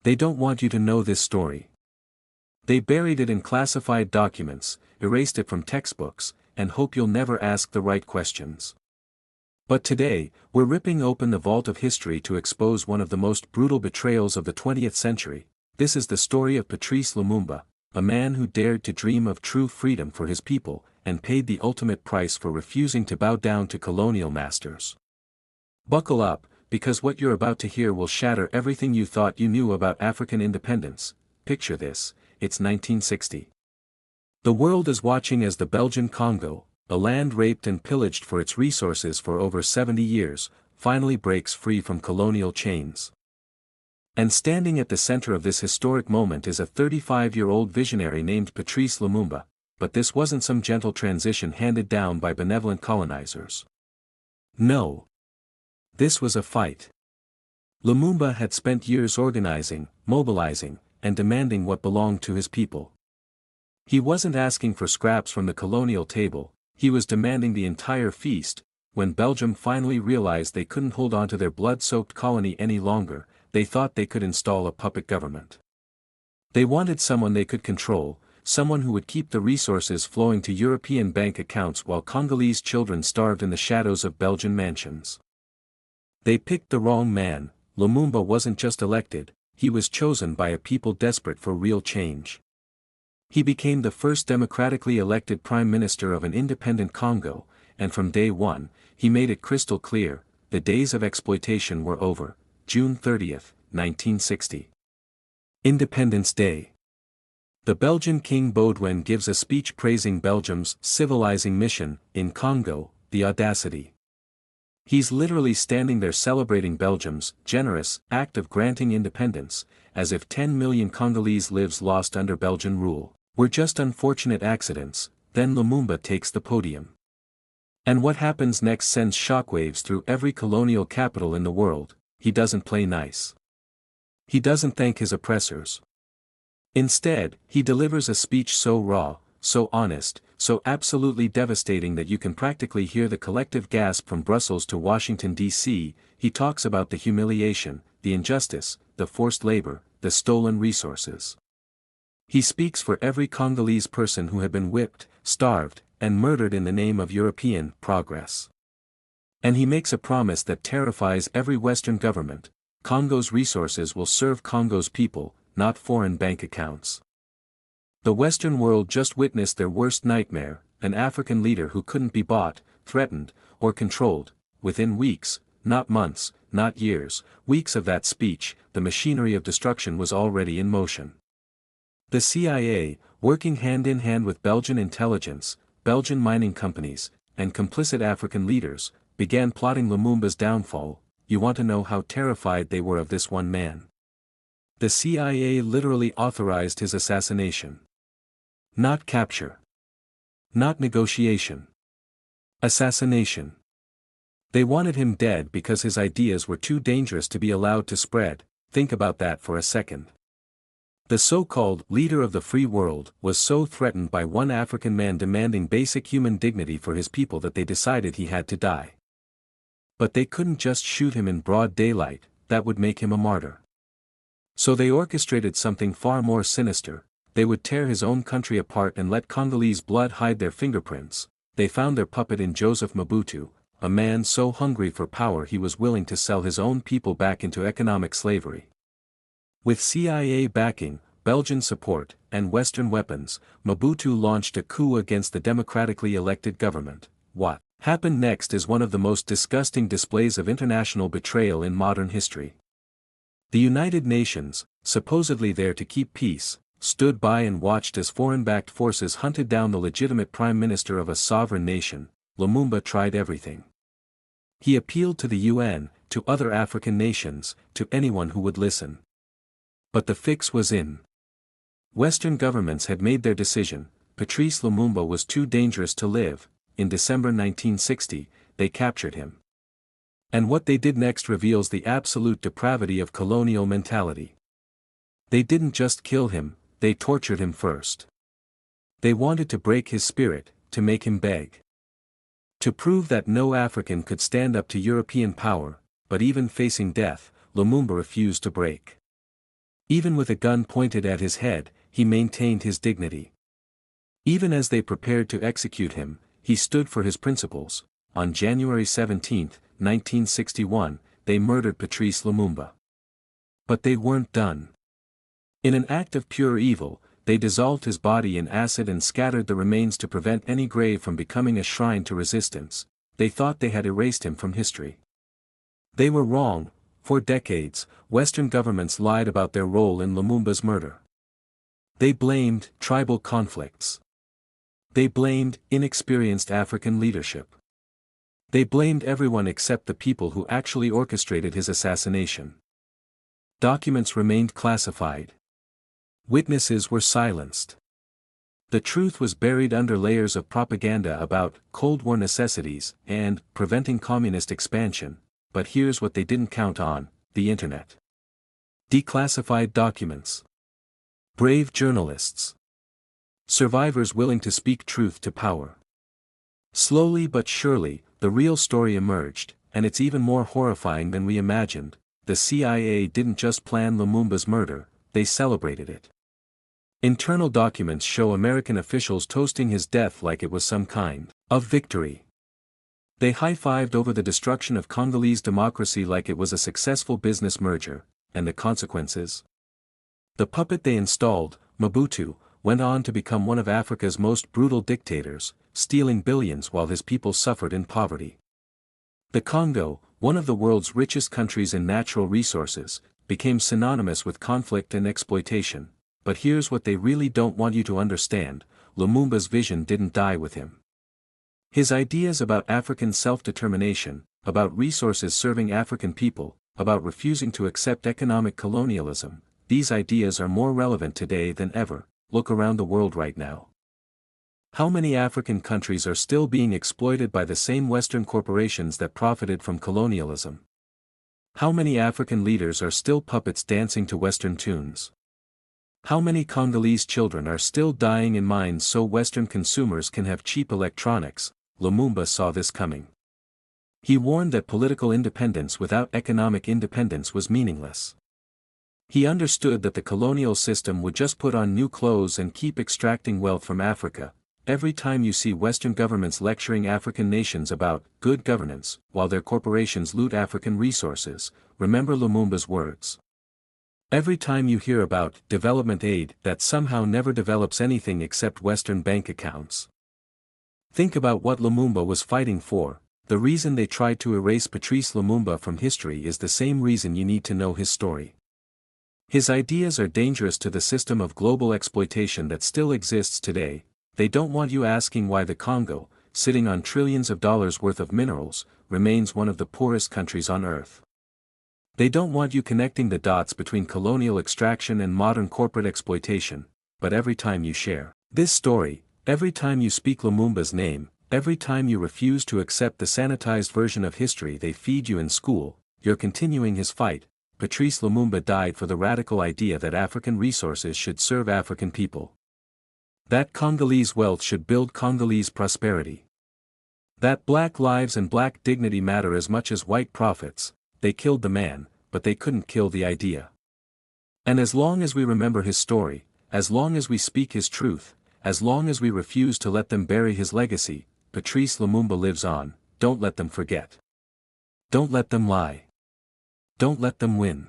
They don't want you to know this story. They buried it in classified documents, erased it from textbooks, and hope you'll never ask the right questions. But today, we're ripping open the vault of history to expose one of the most brutal betrayals of the 20th century. This is the story of Patrice Lumumba, a man who dared to dream of true freedom for his people, and paid the ultimate price for refusing to bow down to colonial masters. Buckle up, because what you're about to hear will shatter everything you thought you knew about African independence. Picture this, it's 1960. The world is watching as the Belgian Congo, a land raped and pillaged for its resources for over 70 years, finally breaks free from colonial chains. And standing at the center of this historic moment is a 35-year-old visionary named Patrice Lumumba, but this wasn't some gentle transition handed down by benevolent colonizers. No. This was a fight. Lumumba had spent years organizing, mobilizing, and demanding what belonged to his people. He wasn't asking for scraps from the colonial table, he was demanding the entire feast. When Belgium finally realized they couldn't hold on to their blood-soaked colony any longer, they thought they could install a puppet government. They wanted someone they could control, someone who would keep the resources flowing to European bank accounts while Congolese children starved in the shadows of Belgian mansions. They picked the wrong man. Lumumba wasn't just elected, he was chosen by a people desperate for real change. He became the first democratically elected prime minister of an independent Congo, and from day one, he made it crystal clear, the days of exploitation were over. June 30, 1960. Independence Day. The Belgian King Baudouin gives a speech praising Belgium's civilizing mission in Congo, the audacity. He's literally standing there celebrating Belgium's generous act of granting independence, as if 10 million Congolese lives lost under Belgian rule were just unfortunate accidents. Then Lumumba takes the podium. And what happens next sends shockwaves through every colonial capital in the world. He doesn't play nice. He doesn't thank his oppressors. Instead, he delivers a speech so raw, so honest, so absolutely devastating that you can practically hear the collective gasp from Brussels to Washington, D.C. He talks about the humiliation, the injustice, the forced labor, the stolen resources. He speaks for every Congolese person who had been whipped, starved, and murdered in the name of European progress. And he makes a promise that terrifies every Western government: Congo's resources will serve Congo's people, not foreign bank accounts. The Western world just witnessed their worst nightmare, an African leader who couldn't be bought, threatened, or controlled. Within weeks, not months, not years, weeks of that speech, the machinery of destruction was already in motion. The CIA, working hand in hand with Belgian intelligence, Belgian mining companies, and complicit African leaders, began plotting Lumumba's downfall. You want to know how terrified they were of this one man? The CIA literally authorized his assassination. Not capture. Not negotiation. Assassination. They wanted him dead because his ideas were too dangerous to be allowed to spread. Think about that for a second. The so-called leader of the free world was so threatened by one African man demanding basic human dignity for his people that they decided he had to die. But they couldn't just shoot him in broad daylight, that would make him a martyr. So they orchestrated something far more sinister. They would tear his own country apart and let Congolese blood hide their fingerprints. They found their puppet in Joseph Mobutu, a man so hungry for power he was willing to sell his own people back into economic slavery. With CIA backing, Belgian support, and Western weapons, Mobutu launched a coup against the democratically elected government. What happened next is one of the most disgusting displays of international betrayal in modern history. The United Nations, supposedly there to keep peace, stood by and watched as foreign-backed forces hunted down the legitimate prime minister of a sovereign nation. Lumumba tried everything. He appealed to the UN, to other African nations, to anyone who would listen. But the fix was in. Western governments had made their decision. Patrice Lumumba was too dangerous to live. In December 1960, they captured him. And what they did next reveals the absolute depravity of colonial mentality. They didn't just kill him, they tortured him first. They wanted to break his spirit, to make him beg. To prove that no African could stand up to European power, but even facing death, Lumumba refused to break. Even with a gun pointed at his head, he maintained his dignity. Even as they prepared to execute him, he stood for his principles. On January 17, 1961, they murdered Patrice Lumumba. But they weren't done. In an act of pure evil, they dissolved his body in acid and scattered the remains to prevent any grave from becoming a shrine to resistance. They thought they had erased him from history. They were wrong. For decades, Western governments lied about their role in Lumumba's murder. They blamed tribal conflicts. They blamed inexperienced African leadership. They blamed everyone except the people who actually orchestrated his assassination. Documents remained classified. Witnesses were silenced. The truth was buried under layers of propaganda about Cold War necessities and preventing communist expansion, but here's what they didn't count on: the internet. Declassified documents. Brave journalists. Survivors willing to speak truth to power. Slowly but surely, the real story emerged, and it's even more horrifying than we imagined. The CIA didn't just plan Lumumba's murder, they celebrated it. Internal documents show American officials toasting his death like it was some kind of victory. They high-fived over the destruction of Congolese democracy like it was a successful business merger, and the consequences? The puppet they installed, Mobutu, went on to become one of Africa's most brutal dictators, stealing billions while his people suffered in poverty. The Congo, one of the world's richest countries in natural resources, became synonymous with conflict and exploitation. But here's what they really don't want you to understand: Lumumba's vision didn't die with him. His ideas about African self-determination, about resources serving African people, about refusing to accept economic colonialism, these ideas are more relevant today than ever. Look around the world right now. How many African countries are still being exploited by the same Western corporations that profited from colonialism? How many African leaders are still puppets dancing to Western tunes? How many Congolese children are still dying in mines so Western consumers can have cheap electronics? Lumumba saw this coming. He warned that political independence without economic independence was meaningless. He understood that the colonial system would just put on new clothes and keep extracting wealth from Africa. Every time you see Western governments lecturing African nations about good governance, while their corporations loot African resources, remember Lumumba's words. Every time you hear about development aid that somehow never develops anything except Western bank accounts, think about what Lumumba was fighting for. The reason they tried to erase Patrice Lumumba from history is the same reason you need to know his story. His ideas are dangerous to the system of global exploitation that still exists today. They don't want you asking why the Congo, sitting on trillions of dollars worth of minerals, remains one of the poorest countries on earth. They don't want you connecting the dots between colonial extraction and modern corporate exploitation. But every time you share this story, every time you speak Lumumba's name, every time you refuse to accept the sanitized version of history they feed you in school, you're continuing his fight. Patrice Lumumba died for the radical idea that African resources should serve African people. That Congolese wealth should build Congolese prosperity. That black lives and black dignity matter as much as white profits. They killed the man, but they couldn't kill the idea. And as long as we remember his story, as long as we speak his truth, as long as we refuse to let them bury his legacy, Patrice Lumumba lives on. Don't let them forget. Don't let them lie. Don't let them win.